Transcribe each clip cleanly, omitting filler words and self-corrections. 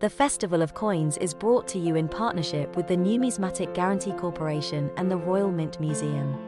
The Festival of Coins is brought to you in partnership with the Numismatic Guarantee Corporation and the Royal Mint Museum.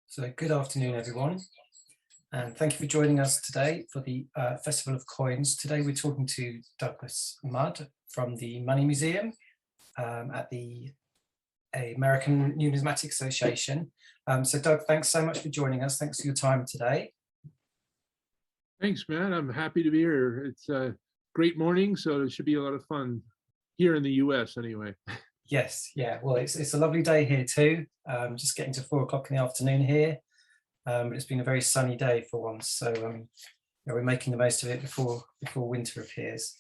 So good afternoon, everyone, and thank you for joining us today for the Festival of Coins. Today we're talking to Douglas Mudd from the Money Museum at the American Numismatic Association. So Doug, thanks so much for joining us. Thanks for your time today. Thanks, Matt. I'm happy to be here. It's a great morning, so it should be a lot of fun here in the US anyway. Yes, yeah. Well, it's a lovely day here too. Just getting to 4 o'clock in the afternoon here. But it's been a very sunny day for once, so we're making the most of it before winter appears.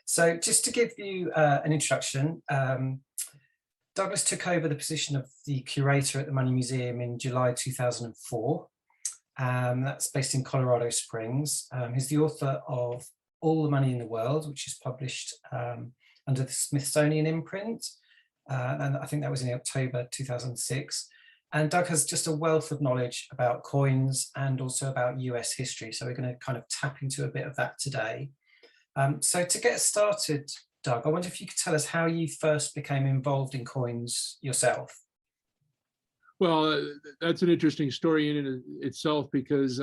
So just to give you an introduction, Douglas took over the position of the curator at the Money Museum in July 2004. That's based in Colorado Springs. He's the author of All the Money in the World, which is published under the Smithsonian imprint. And I think that was in October 2006. And Doug has just a wealth of knowledge about coins and also about US history. So we're going to kind of tap into a bit of that today. So to get started, Doug, I wonder if you could tell us how you first became involved in coins yourself. Well, that's an interesting story in itself because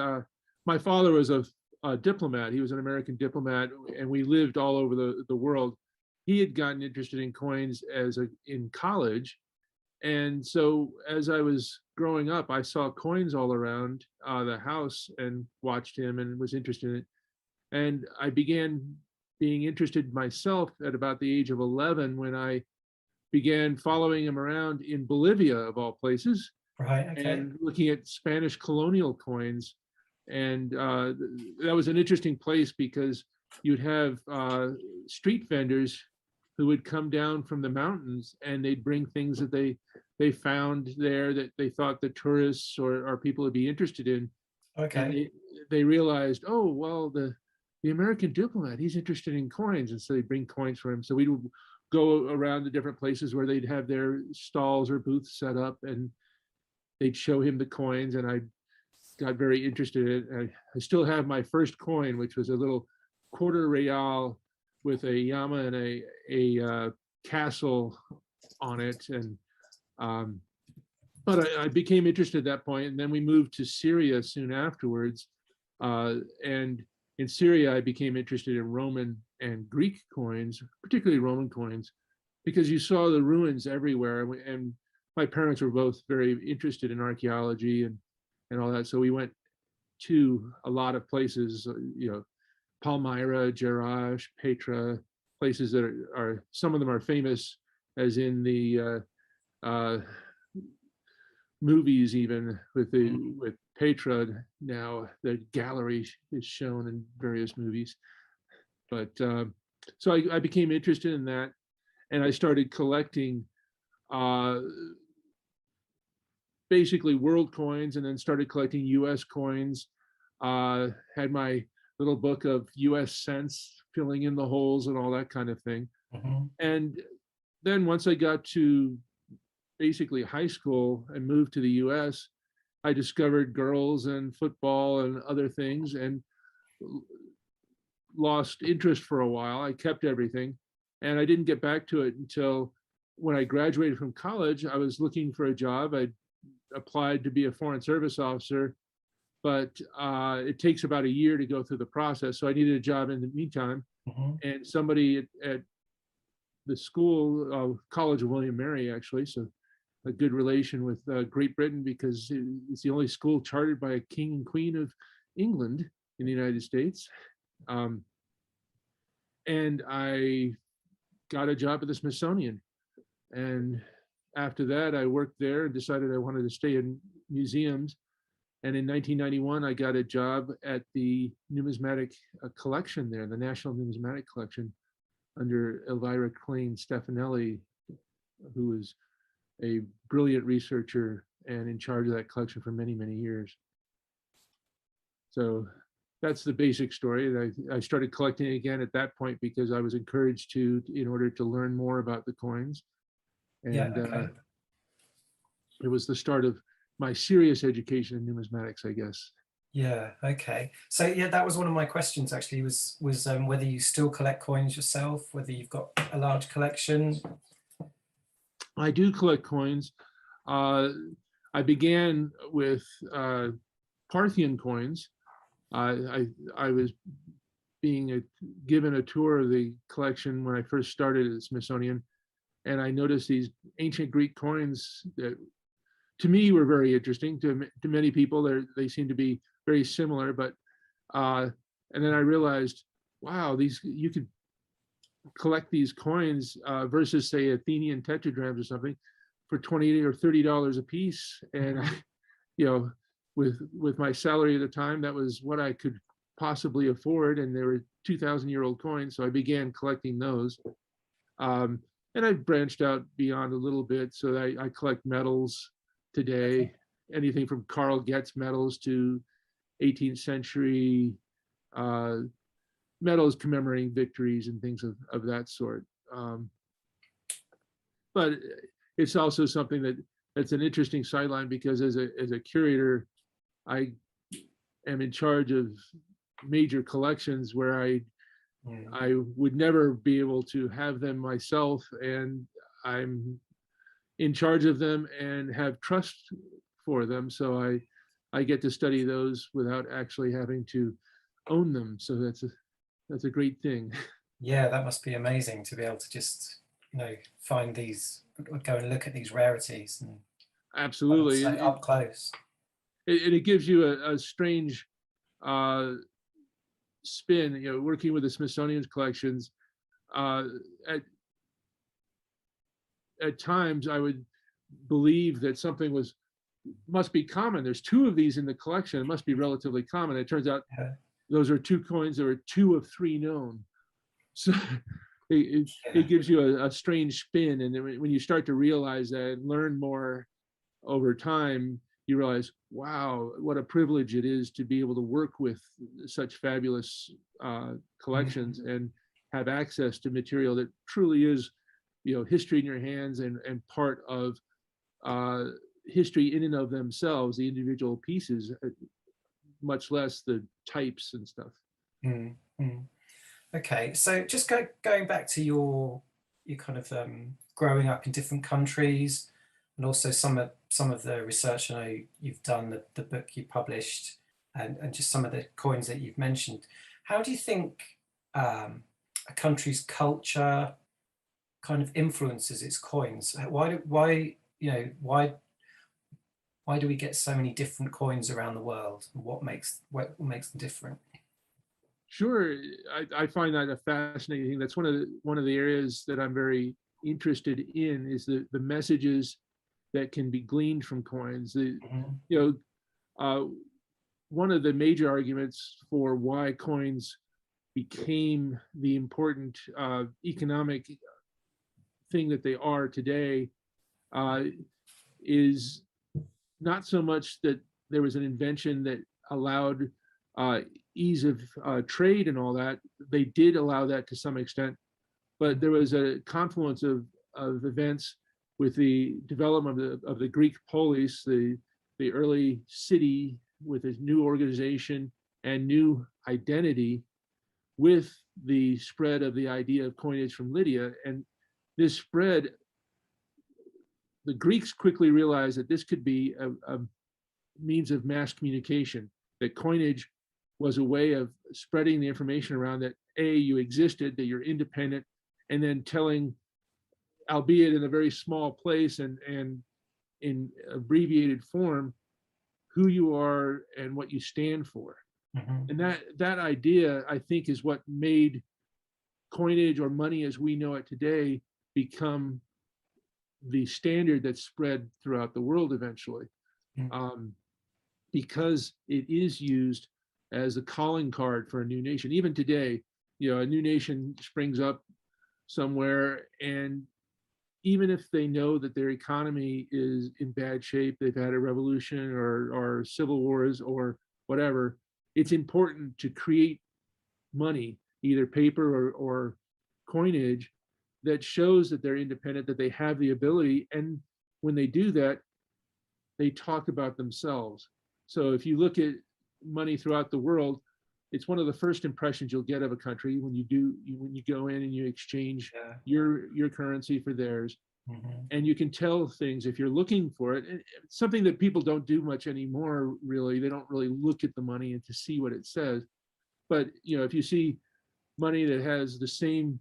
my father was a diplomat. He was an American diplomat, and we lived all over the world. He had gotten interested in coins in college. And so as I was growing up, I saw coins all around the house and watched him and was interested in it. And I began being interested myself at about the age of 11 when I began following him around in Bolivia, of all places, Right, okay. and looking at Spanish colonial coins. And that was an interesting place because you'd have street vendors who would come down from the mountains and they'd bring things that they found there that they thought the tourists or people would be interested in. Okay. And they realized, oh, well, the American diplomat, he's interested in coins. And so they'd bring coins for him. So we would go around the different places where they'd have their stalls or booths set up and they'd show him the coins. And I got very interested in it. I still have my first coin, which was a little quarter real with a llama and a castle on it. And but I became interested at that point, and then we moved to Syria soon afterwards. And in Syria, I became interested in Roman and Greek coins, particularly Roman coins, because you saw the ruins everywhere. And my parents were both very interested in archaeology and all that. So we went to a lot of places, Palmyra, Jerash, Petra, places that are some of them are famous, as in the movies, even with Petra. Now the gallery is shown in various movies. But so I became interested in that, and I started collecting basically world coins, and then started collecting US coins. Had my little book of US cents, filling in the holes and all that kind of thing. Mm-hmm. And then once I got to basically high school and moved to the US, I discovered girls and football and other things, and lost interest for a while. I kept everything, and I didn't get back to it until when I graduated from college. I was looking for a job. I applied to be a foreign service officer, but it takes about a year to go through the process. So I needed a job in the meantime. And somebody at the school, College of William Mary, actually, so a good relation with Great Britain, because it's the only school chartered by a king and queen of England in the United States. And I got a job at the Smithsonian. And after that, I worked there and decided I wanted to stay in museums. And in 1991, I got a job at the numismatic collection there, the National Numismatic Collection, under Elvira Klein Stefanelli, who was a brilliant researcher and in charge of that collection for many, many years. So that's the basic story. I started collecting again at that point because I was encouraged to, in order to learn more about the coins. And Yeah, okay. It was the start of my serious education in numismatics, I guess. Yeah, okay. So yeah, that was one of my questions actually, was whether you still collect coins yourself, whether you've got a large collection. I do collect coins. I began with Parthian coins. I was being given a tour of the collection when I first started at the Smithsonian, and I noticed these ancient Greek coins that to me were very interesting. To many people, they seem to be very similar, but and then I realized, wow, you could collect these coins versus say Athenian tetradrachms or something for $20 or $30 a piece. And with my salary at the time, that was what I could possibly afford, and they were 2,000-year-old coins, so I began collecting those. And I've branched out beyond a little bit, so I collect medals today, anything from Carl Getz medals to 18th century medals commemorating victories and things of that sort. But it's also something that's an interesting sideline, because as a curator, I am in charge of major collections where I would never be able to have them myself, and I'm in charge of them and have trust for them. So I get to study those without actually having to own them. So that's a great thing. Yeah, that must be amazing to be able to just, find these, go and look at these rarities and Absolutely. up close. It gives you a strange spin, working with the Smithsonian's collections. At times I would believe that something must be common. There's two of these in the collection. It must be relatively common. It turns out those are two coins. There are 2 of 3 known. So it gives you a strange spin. And when you start to realize that and learn more over time, you realize, wow, what a privilege it is to be able to work with such fabulous collections and have access to material that truly is, history in your hands and part of history in and of themselves, the individual pieces, much less the types and stuff. Okay, so just going back to your kind of growing up in different countries, and also some of the research I know you've done, the book you published, and just some of the coins that you've mentioned. How do you think a country's culture kind of influences its coins? Why do we get so many different coins around the world? What makes them different? Sure, I find that a fascinating thing. That's one of the areas that I'm very interested in, is the messages that can be gleaned from coins. One of the major arguments for why coins became the important economic thing that they are today is not so much that there was an invention that allowed ease of trade and all that. They did allow that to some extent, but there was a confluence of events with the development of the Greek polis, the early city with its new organization and new identity, with the spread of the idea of coinage from Lydia. And this spread, the Greeks quickly realized that this could be a means of mass communication, that coinage was a way of spreading the information around that, A, you existed, that you're independent, and then telling, albeit in a very small place and in abbreviated form, who you are and what you stand for. Mhm. And that idea, I think, is what made coinage, or money as we know it today, become the standard that spread throughout the world eventually. Mm. Because it is used as a calling card for a new nation. Even today, a new nation springs up somewhere, and even if they know that their economy is in bad shape, they've had a revolution or civil wars or whatever, it's important to create money, either paper or coinage, that shows that they're independent, that they have the ability. And when they do that, they talk about themselves. So if you look at money throughout the world, it's one of the first impressions you'll get of a country when you go in and you exchange your currency for theirs. Mhm. And you can tell things if you're looking for it. It's something that people don't do much anymore, really. They don't really look at the money and to see what it says. But if you see money that has the same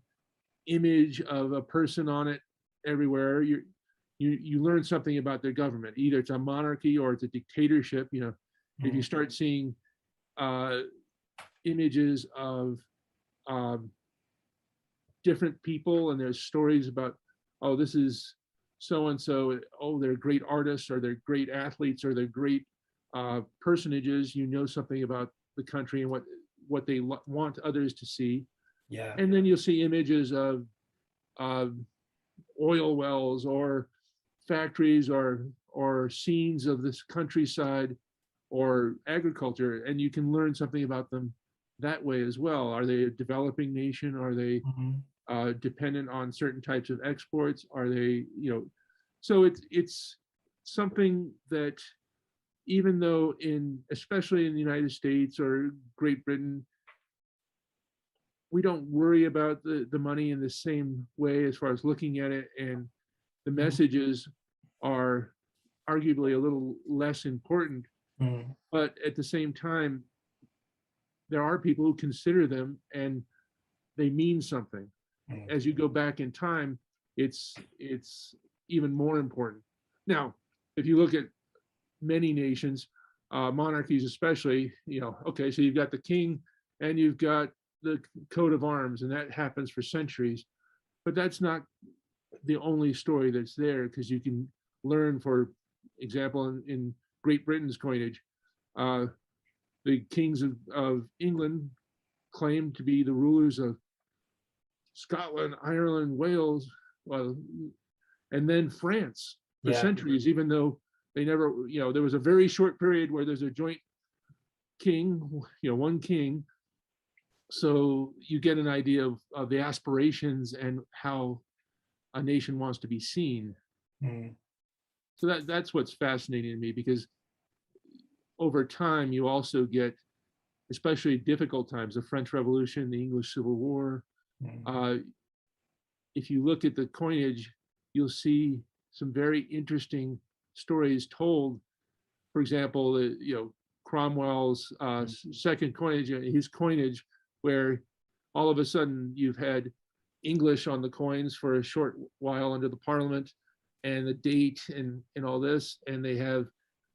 image of a person on it everywhere, you learn something about their government. Either it's a monarchy or it's a dictatorship. If you start seeing images of different people, and there's stories about, oh, this is so and so, oh, they're great artists, or they're great athletes, or they're great personages, something about the country and what they want others to see. Yeah. And then you'll see images of oil wells or factories or scenes of this countryside or agriculture, and you can learn something about them that way as well. Are they a developing nation? Are they Mhm. dependent on certain types of exports? Are they, so it's something that, even though especially in the United States or Great Britain, we don't worry about the money in the same way as far as looking at it, and the messages are arguably a little less important. Mm. But at the same time, there are people who consider them, and they mean something. Mm. As you go back in time, it's even more important. Now, if you look at many nations, monarchies especially, okay, so you've got the king and you've got the coat of arms, and that happens for centuries. But that's not the only story that's there, because you can learn, for example, in Great Britain's coinage, the kings of England claimed to be the rulers of Scotland, Ireland, Wales, well, and then France for Yeah. centuries, even though they never, there was a very short period where there's a joint king, one king. So you get an idea of the aspirations and how a nation wants to be seen. Mm. So that's what's fascinating to me, because over time you also get, especially difficult times, the French Revolution, the English Civil War. Mm. If you look at the coinage, you'll see some very interesting stories told. For example, Cromwell's second coinage, his coinage, where all of a sudden you've had English on the coins for a short while under the Parliament, and the date and all this, and they have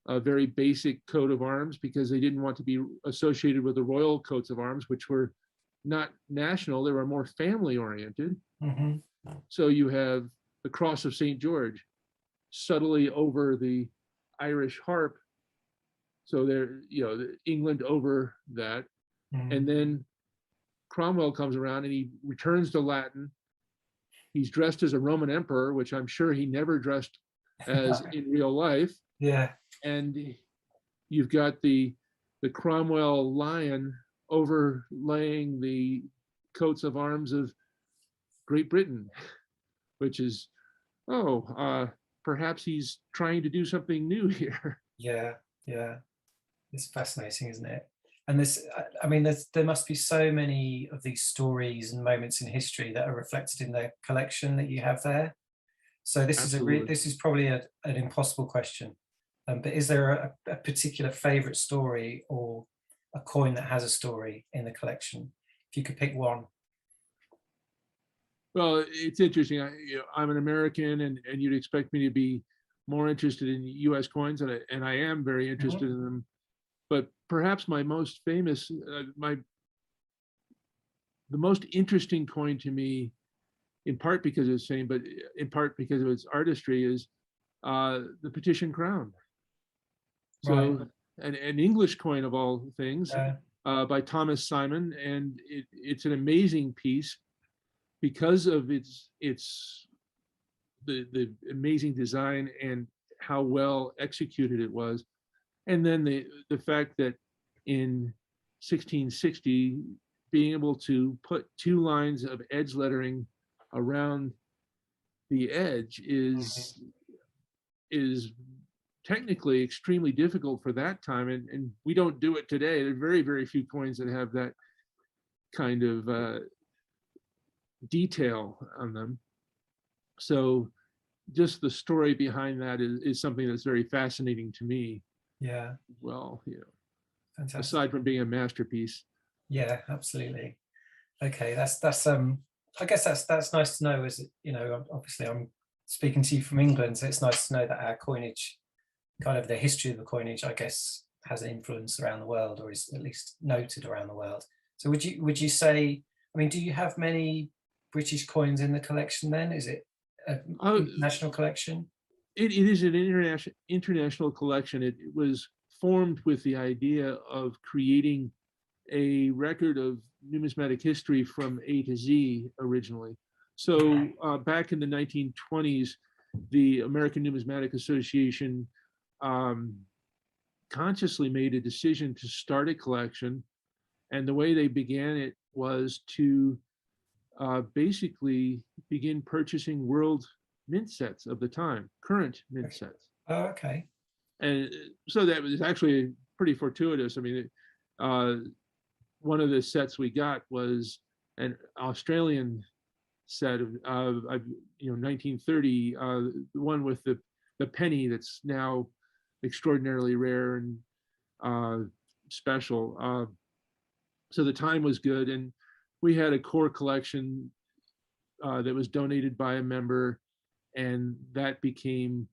a very basic coat of arms because they didn't want to be associated with the royal coats of arms, which were not national, they were more family oriented. Mm-hmm. So you have the cross of St. George subtly over the Irish harp. So there, England over that. Mm-hmm. And then Cromwell comes around and he returns to Latin. He's dressed as a Roman emperor, which I'm sure he never dressed as in real life. Yeah. And you've got the Cromwell lion overlaying the coats of arms of Great Britain, which is oh, perhaps he's trying to do something new here. Yeah, yeah. It's fascinating, isn't it? And I mean, there must be so many of these stories and moments in history that are reflected in the collection that you have there. So Absolutely. this is probably an impossible question. But is there a particular favorite story or a coin that has a story in the collection? If you could pick one. Well, it's interesting. I'm an American, and you'd expect me to be more interested in U.S. coins, and I am very interested Mhm. in them. But perhaps my most famous, the most interesting coin to me, in part because of its fame, but in part because of its artistry, is the Petition Crown. Right. So, an English coin of all things, Yeah. by Thomas Simon, and it's an amazing piece because of its the amazing design and how well executed it was, and then the fact that in 1660, being able to put two lines of edge lettering around the edge Mhm. is technically extremely difficult for that time, and we don't do it today. There are very, very few coins that have that kind of detail on them. So just the story behind that is something that's very fascinating to me. Yeah. Well, Fantastic. aside from being a masterpiece. Yeah, absolutely. Okay, I guess that's nice to know. Is it, obviously I'm speaking to you from England, so it's nice to know that our coinage, kind of the history of the coinage, I guess, has an influence around the world, or is at least noted around the world. So would you say? I mean, do you have many British coins in the collection? Then is it an Uh, international collection? it is an international collection. It was formed with the idea of creating a record of numismatic history from A to Z originally. So back in the 1920s, the American Numismatic Association um, consciously made a decision to start a collection. And the way they began it was to basically begin purchasing world mint sets of the time, current mint Okay. sets. Oh, okay. And so that was actually pretty fortuitous. I mean, uh, one of the sets we got was an Australian set of 1930, the one with the penny that's now extraordinarily rare and special. So the time was good, and we had a core collection that was donated by a member, and that became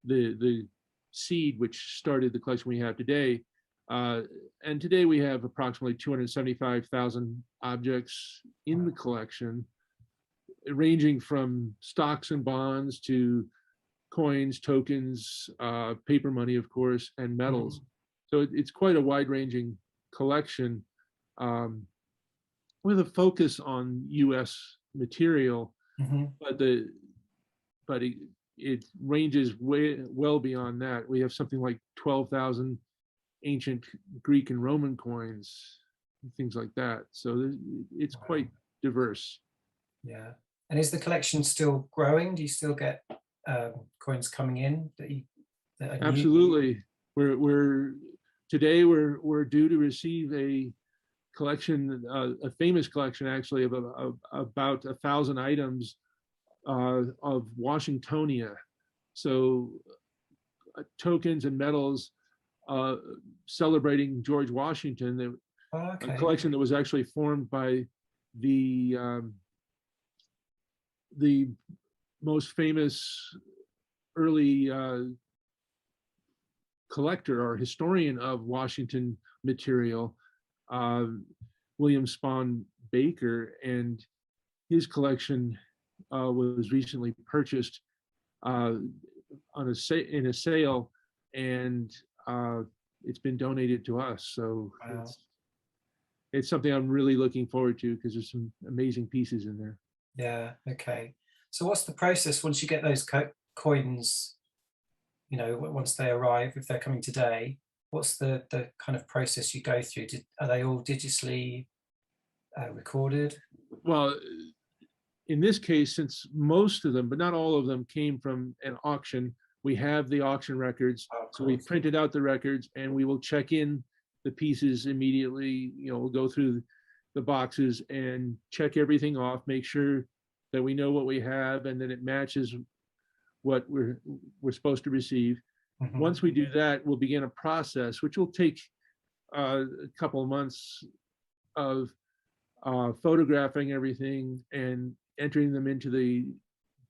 the seed which started the collection we have today. And today we have approximately 275,000 objects in the collection, ranging from stocks and bonds to coins, tokens, paper money, of course, and metals. Mhm. So it's quite a wide-ranging collection, um, with a focus on U.S. material, Mhm. but it ranges way well beyond that. We have something like 12,000 ancient Greek and Roman coins, things like that. So it's Wow. quite diverse. Yeah. And is the collection still growing? Do you still get coins coming in that are new? Absolutely. We're today we're due to receive a collection, a famous collection actually of about 1,000 items of Washingtonia. So tokens and medals celebrating George Washington, Oh, a okay. collection that was actually formed by the um, the most famous early collector or historian of Washington material, uh, William Spawn Baker, and his collection was recently purchased uh, in a sale, and it's been donated to us. So Wow. it's something I'm really looking forward to because there's some amazing pieces in there. Yeah. Okay. So what's the process once you get those coins? Once they arrive, if they're coming today, what's the kind of process you go through? Are they all digitally recorded? Well, in this case, since most of them, but not all of them, came from an auction, we have the auction records. Oh, So we printed out the records, and we will check in the pieces immediately. We'll go through the boxes and check everything off, make sure that we know what we have and that it matches what we're supposed to receive. Mhm. Once we do that, we'll begin a process which will take a couple of months of photographing everything and entering them into the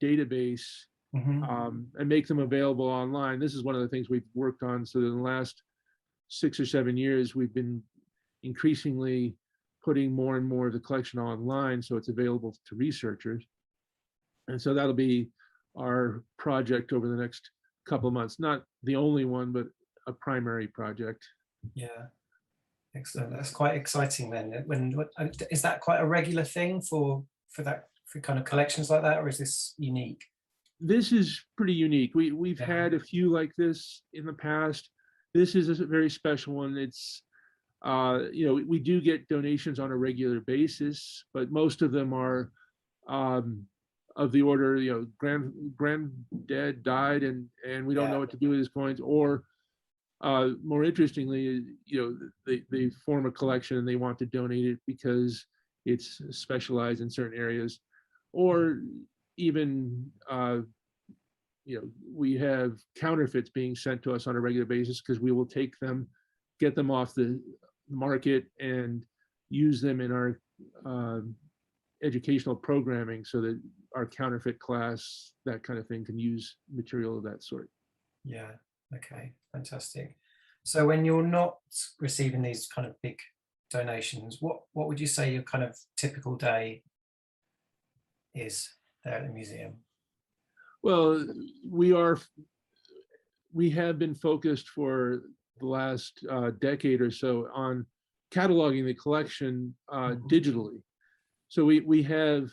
database, and make them available online. This is one of the things we've worked on. So in the last 6 or 7 years, we've been increasingly putting more and more of the collection online so it's available to researchers. And so that'll be our project over the next couple of months. Not the only one, but a primary project. Yeah, excellent. That's quite exciting then. Is that quite a regular thing for kind of collections like that, or is this unique? This is pretty unique. We've had a few like this in the past. This is a very special one. It's we do get donations on a regular basis, but most of them are of the order, granddad died and we don't know what to do with his coins, or more interestingly, they form a collection and they want to donate it because it's specialized in certain areas, or even we have counterfeits being sent to us on a regular basis because we will take them, get them off the market, and use them in our educational programming so that our counterfeit class, that kind of thing, can use material of that sort. Yeah. Okay. Fantastic. So when you're not receiving these kind of big donations, what would you say your kind of typical day is there at the museum? Well, we have been focused for the last decade or so on cataloging the collection digitally. So we have,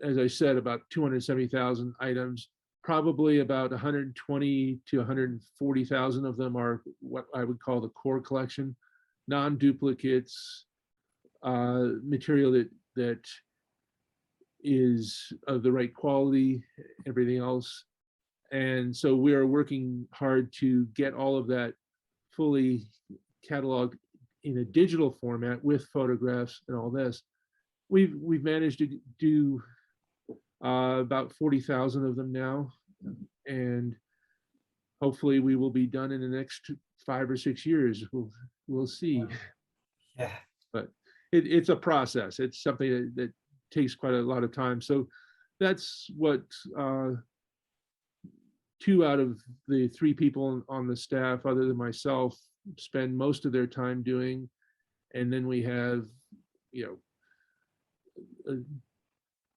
as I said, about 270,000 items. Probably about 120 to 140,000 of them are what I would call the core collection, non-duplicates, material that is of the right quality, everything else. And so we are working hard to get all of that fully cataloged in a digital format with photographs and all this. We've managed to do about 40,000 of them now, and hopefully we will be done in the next 5 or 6 years. We'll see. Yeah. But it's a process. It's something that takes quite a lot of time. So that's what 2 out of the 3 people on the staff, other than myself, spend most of their time doing. And then we have,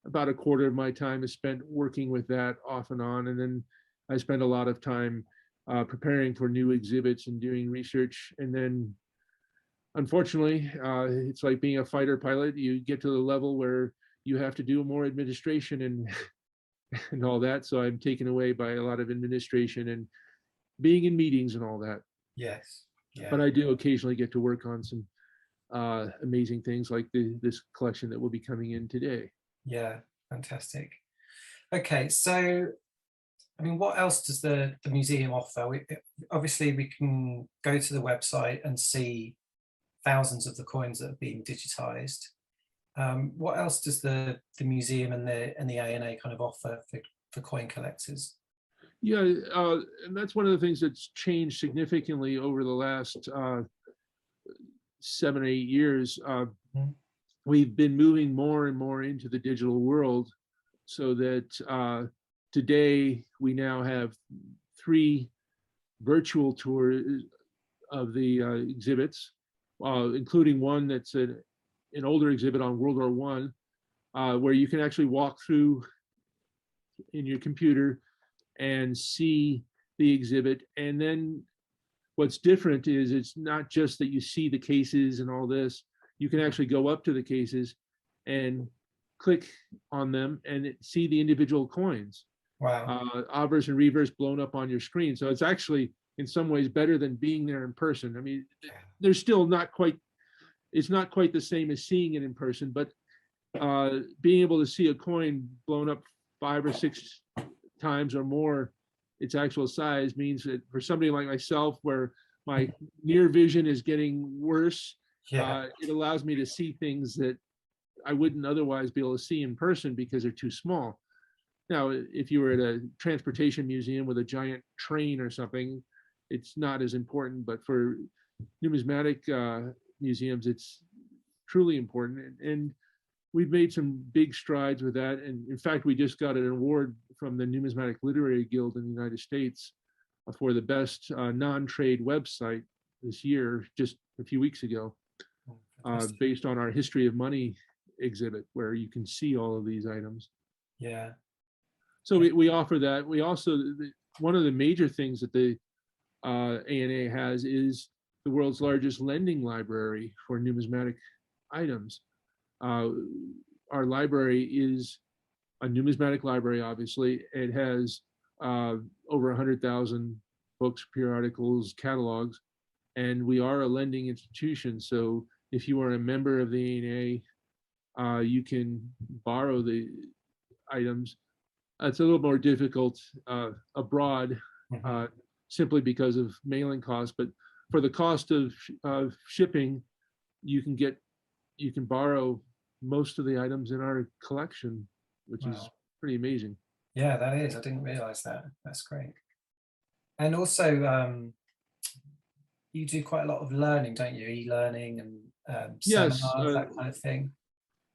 about a quarter of my time is spent working with that off and on. And then I spend a lot of time preparing for new exhibits and doing research. And then, unfortunately, it's like being a fighter pilot. You get to the level where you have to do more administration and all that. So I'm taken away by a lot of administration and being in meetings and all that. Yes. Yeah. But I do occasionally get to work on some amazing things like this collection that will be coming in today. Yeah, fantastic. Okay, so I mean, what else does the museum offer? Obviously, we can go to the website and see thousands of the coins that have been digitized. What else does the museum and the ANA kind of offer for coin collectors? Yeah, and that's one of the things that's changed significantly over the last 7 or 8 years. We've been moving more and more into the digital world, so that today we now have 3 virtual tours of the exhibits, including one that's an older exhibit on World War I, where you can actually walk through in your computer and see the exhibit. And then what's different is it's not just that you see the cases and all this. You can actually go up to the cases and click on them and see the individual coins. Wow. Obverse and reverse blown up on your screen. So it's actually in some ways better than being there in person. I mean, there's still not quite, it's not quite the same as seeing it in person, but being able to see a coin blown up 5 or 6 times or more its actual size means that for somebody like myself, where my near vision is getting worse, Yeah. it allows me to see things that I wouldn't otherwise be able to see in person because they're too small. Now, if you were at a transportation museum with a giant train or something, it's not as important, but for numismatic museums, it's truly important. And we've made some big strides with that. And in fact, we just got an award from the Numismatic Literary Guild in the United States for the best non-trade website this year, just a few weeks ago, based on our History of Money exhibit, where you can see all of these items. Yeah. So we offer that. We also, one of the major things that the ANA has is the world's largest lending library for numismatic items. Our library is a numismatic library, obviously. It has over 100,000 books, periodicals, catalogs, and we are a lending institution. So if you are a member of the ANA, you can borrow the items. It's a little more difficult abroad, simply because of mailing costs, but for the cost of shipping, you can borrow most of the items in our collection, which is pretty amazing. Yeah, that is. I didn't realize that. That's great. And also, you do quite a lot of learning, don't you? E-learning and Yes, seminars, that kind of thing.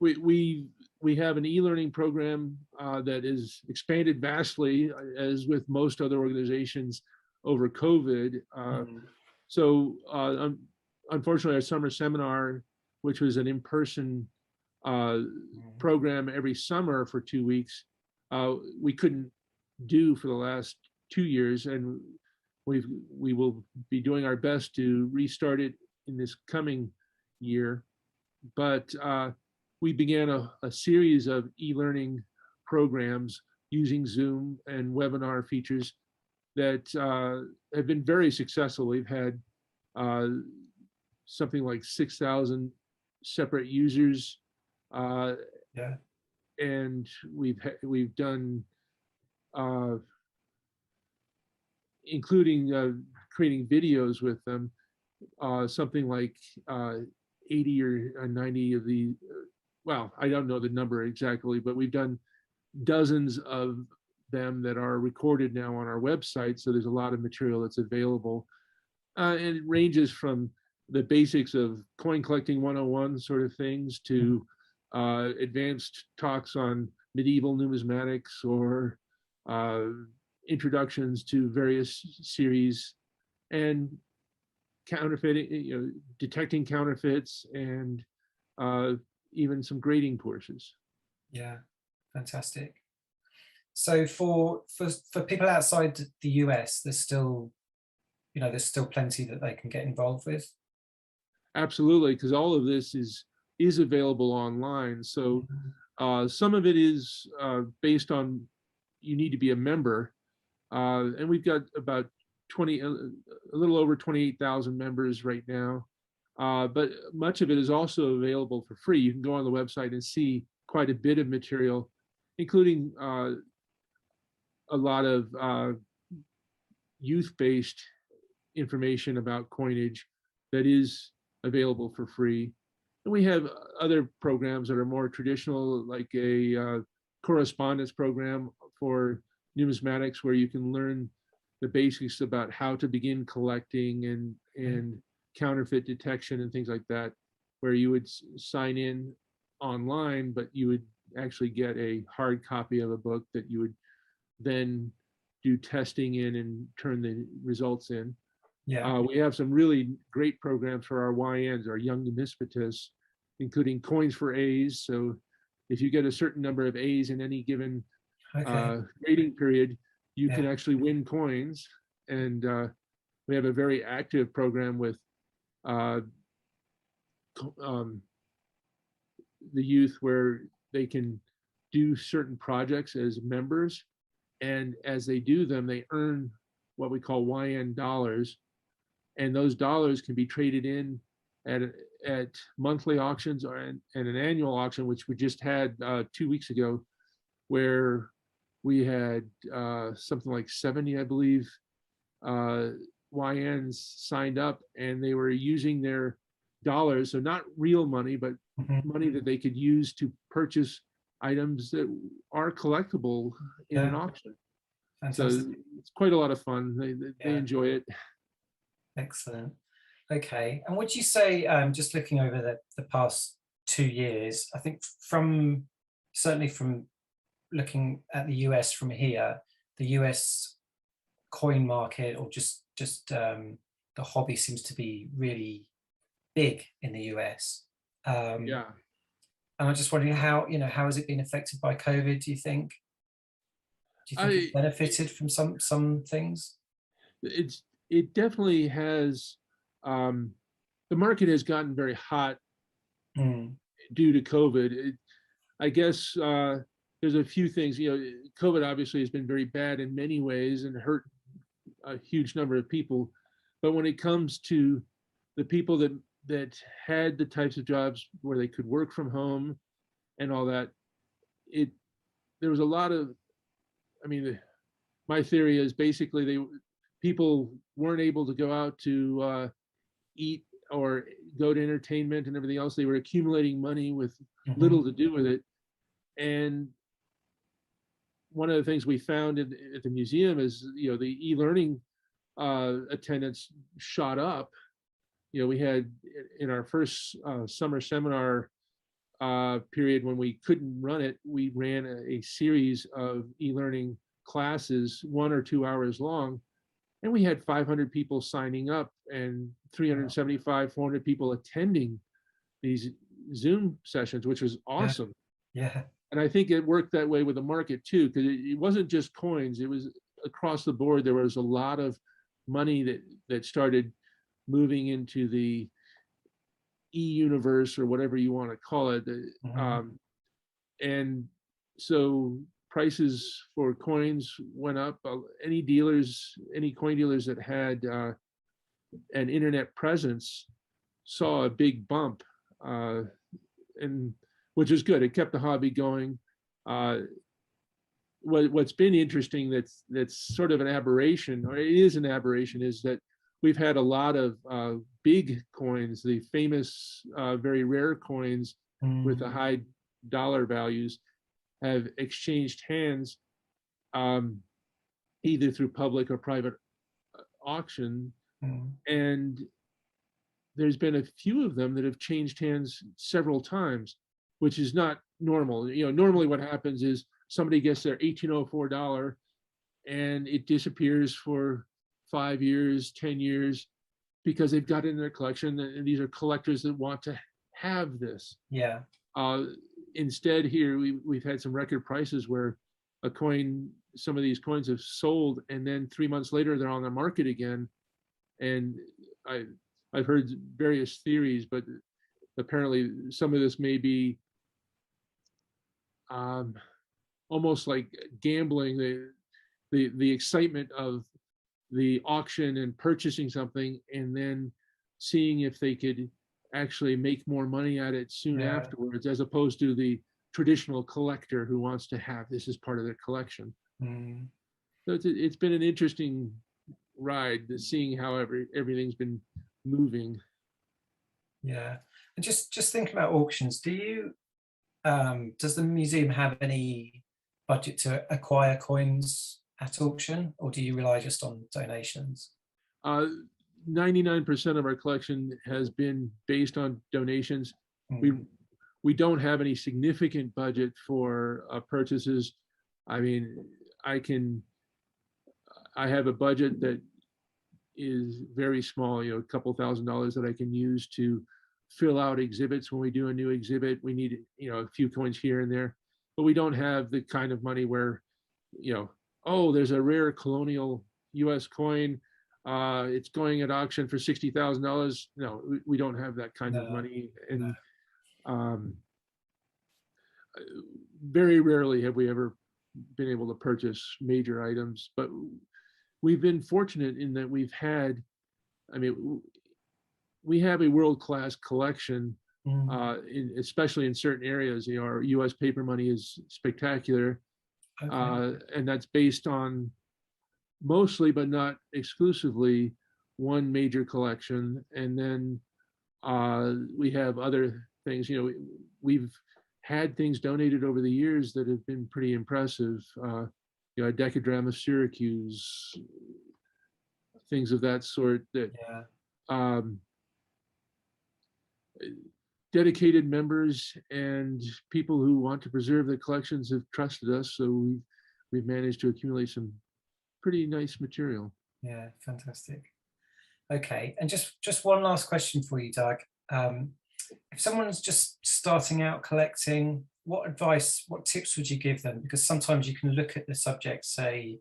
We have an e-learning program that is expanded vastly, as with most other organizations over COVID. So unfortunately, our summer seminar, which was an in-person program every summer for 2 weeks, we couldn't do for the last 2 years, and we will be doing our best to restart it in this coming year. But we began a series of e-learning programs using Zoom and webinar features that have been very successful. We've had something like 6,000 separate users, and we've done, including creating videos with them, something like 80 or 90 of the, well, I don't know the number exactly, but we've done dozens of them that are recorded now on our website. So there's a lot of material that's available. And it ranges from the basics of coin collecting 101 sort of things to advanced talks on medieval numismatics, or introductions to various series, and counterfeiting, detecting counterfeits, and even some grading courses. Yeah, fantastic. So for people outside the US, there's still plenty that they can get involved with. Absolutely, because all of this is available online. So some of it is based on, you need to be a member, and we've got about a little over 28,000 members right now. But much of it is also available for free. You can go on the website and see quite a bit of material, including a lot of youth-based information about coinage that is available for free. And we have other programs that are more traditional, like a correspondence program for numismatics, where you can learn the basics about how to begin collecting and counterfeit detection and things like that, where you would sign in online, but you would actually get a hard copy of a book that you would then do testing in and turn the results in. We have some really great programs for our YNs, our young numismatists, including coins for A's. So if you get a certain number of A's in any given grading period, you can actually win coins. And we have a very active program with the youth, where they can do certain projects as members, and as they do them, they earn what we call YN dollars, and those dollars can be traded in at monthly auctions and an annual auction, which we just had 2 weeks ago, where we had something like 70, I believe, YNs signed up, and they were using their dollars, so not real money, but money that they could use to purchase items that are collectible in an auction. Fantastic. So it's quite a lot of fun. They enjoy it. Excellent. Okay. And would you say, just looking over the past 2 years, I think certainly from looking at the US from here, the US coin market, or just the hobby, seems to be really big in the US. Yeah. And I'm just wondering how has it been affected by COVID, do you think? Do you think it benefited from some things? It definitely has. The market has gotten very hot due to COVID. I guess there's a few things. COVID obviously has been very bad in many ways and hurt a huge number of people. But when it comes to the people that had the types of jobs where they could work from home and all that, there was a lot of, my theory is basically people weren't able to go out to eat or go to entertainment and everything else. They were accumulating money with little to do with it. And one of the things we found at the museum is, the e-learning attendance shot up. We had in our first summer seminar period, when we couldn't run it, we ran a series of e-learning classes, 1 or 2 hours long, and we had 500 people signing up and 375, 400 people attending these Zoom sessions, which was awesome. Yeah. And I think it worked that way with the market too, because it wasn't just coins, it was across the board. There was a lot of money that started moving into the e-universe, or whatever you want to call it. And so prices for coins went up. Any coin dealers that had an internet presence saw a big bump, and which is good. It kept the hobby going. What's been interesting that's sort of an aberration, or it is an aberration, is that we've had a lot of big coins, the famous very rare coins with the high dollar values, have exchanged hands either through public or private auction. And there's been a few of them that have changed hands several times, which is not normal. Normally what happens is somebody gets their 1804 dollar and it disappears for 5 years, 10 years, because they've got it in their collection, and these are collectors that want to have this. Yeah. Instead, here we've had some record prices where some of these coins have sold, and then 3 months later they're on the market again. And I've heard various theories, but apparently some of this may be almost like gambling, the excitement of the auction and purchasing something, and then seeing if they could actually make more money at it soon afterwards, as opposed to the traditional collector who wants to have this as part of their collection. So it's been an interesting ride, seeing how everything's been moving. Yeah. And just thinking about auctions, does the museum have any budget to acquire coins at auction, or do you rely just on donations? 99% of our collection has been based on donations. We don't have any significant budget for purchases. I have a budget that is very small, a couple $1,000s that I can use to fill out exhibits. When we do a new exhibit, we need a few coins here and there, but we don't have the kind of money where there's a rare colonial US coin, it's going at auction for $60,000. No, we don't have that kind of money. And very rarely have we ever been able to purchase major items, but we've been fortunate in that we've had, we have a world-class collection, Mm. especially in certain areas. You know, our U.S. paper money is spectacular, Okay. and that's based on mostly, but not exclusively, one major collection. And then we have other things. You know, we've had things donated over the years that have been pretty impressive. You know, a decadrama of Syracuse, things of that sort that Yeah. um, dedicated members and people who want to preserve the collections have trusted us. So we've managed to accumulate some pretty nice material. Yeah. Fantastic. Okay. And just one last question for you, Doug. Um, if someone's just starting out collecting, what advice, what tips would you give them? Because sometimes you can look at the subject, say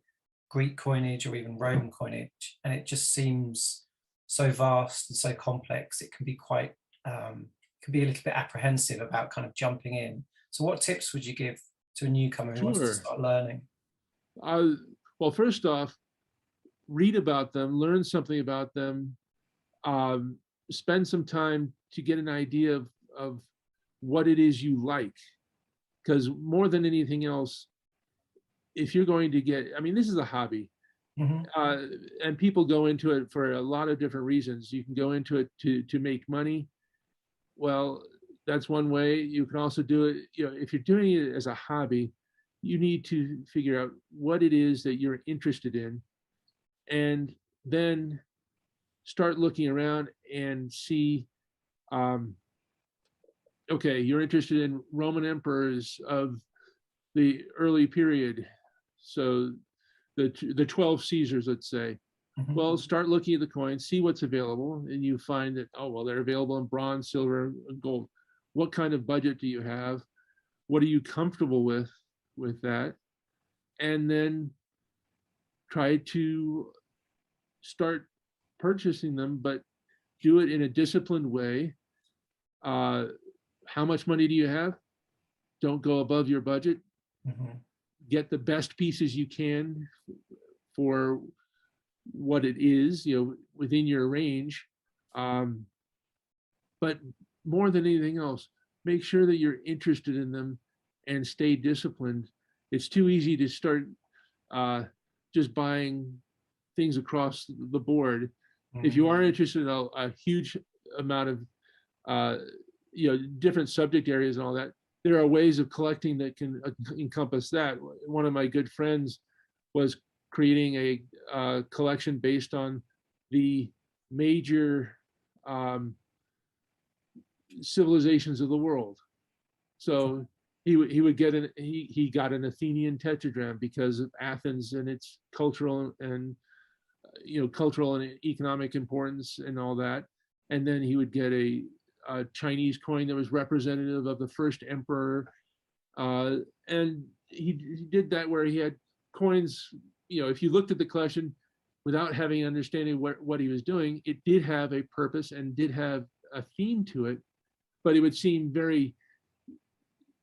Greek coinage or even Roman coinage, and it just seems so vast and so complex. It can be quite, can be a little bit apprehensive about kind of jumping in. So, what tips would you give to a newcomer who wants to Sure. start learning? Uh, well, first off, read about them, learn something about them, um, spend some time to get an idea of what it is you like. Because more than anything else, if you're going to get, I mean, this is a hobby, Hmm. uh, and people go into it for a lot of different reasons. You can go into it to make money. Well, that's one way. You can also do it, you know, if you're doing it as a hobby, you need to figure out what it is that you're interested in, and then start looking around and see, um, okay, you're interested in Roman emperors of the early period. So the 12 Caesars, let's say. Hmm. Well, start looking at the coins, see what's available, and you find that, oh, well, they're available in bronze, silver, and gold. What kind of budget do you have? What are you comfortable with that? And then try to start purchasing them, but do it in a disciplined way. Uh, how much money do you have? Don't go above your budget. Hmm. Get the best pieces you can for what it is, you know, within your range. Um, but more than anything else, make sure that you're interested in them and stay disciplined. It's too easy to start uh, just buying things across the board. If you are interested in a huge amount of uh, you know, different subject areas and all that, there are ways of collecting that can encompass that. One of my good friends was creating a collection based on the major um, civilizations of the world. So he would get he got an Athenian tetradrachm because of Athens and its cultural and, you know, cultural and economic importance and all that. And then he would get a Chinese coin that was representative of the first emperor. And he did that where he had coins, you know, if you looked at the collection without having understanding what he was doing, it did have a purpose and did have a theme to it, but it would seem very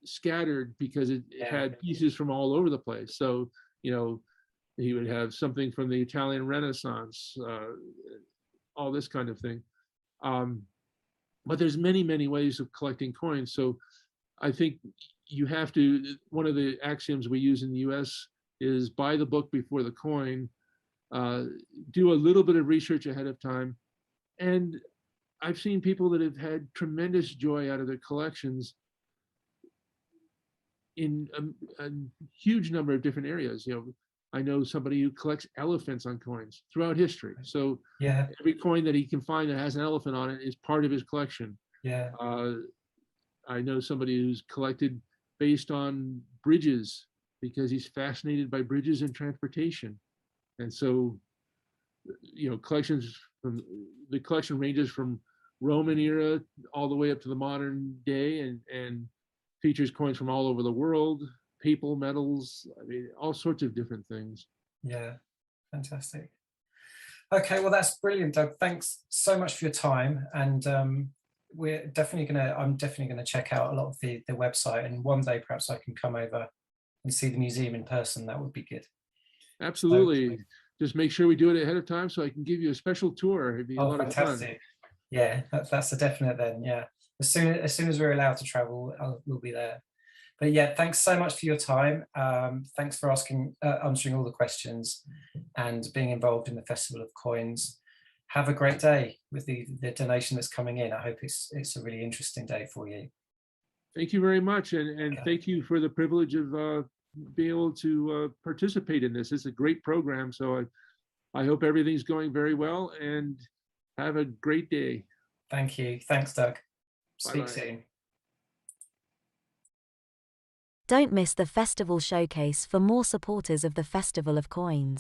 scattered because it Yeah. had pieces from all over the place. So, you know, he would have something from the Italian Renaissance, all this kind of thing. Um, but there's many ways of collecting coins. So I think you have to, one of the axioms we use in the US is buy the book before the coin, do a little bit of research ahead of time. And I've seen people that have had tremendous joy out of their collections in a huge number of different areas. You know, I know somebody who collects elephants on coins throughout history. So Yeah. every coin that he can find that has an elephant on it is part of his collection. Yeah. Uh, I know somebody who's collected based on bridges because he's fascinated by bridges and transportation. And so, you know, collections from the collection ranges from Roman era all the way up to the modern day, and features coins from all over the world, papal medals, I mean, all sorts of different things. Yeah. Fantastic. Okay, well that's brilliant, Doug. Thanks so much for your time, and I'm definitely gonna check out a lot of the website, and one day perhaps I can come over and see the museum in person. That would be good. So, Absolutely. Just make sure we do it ahead of time so I can give you a special tour. It'd be a oh, lot of fun. fantastic. Yeah, that's a definite then. Yeah, as soon as we're allowed to travel, we'll be there. But yeah, thanks so much for your time. Thanks for answering all the questions, and being involved in the Festival of Coins. Have a great day with the donation that's coming in. I hope it's a really interesting day for you. Thank you very much, and Okay. thank you for the privilege of being able to participate in this. It's a great program, so I hope everything's going very well, and have a great day. Thank you. Thanks, Doug. Speak Bye-bye. soon. Don't miss the festival showcase for more supporters of the Festival of Coins.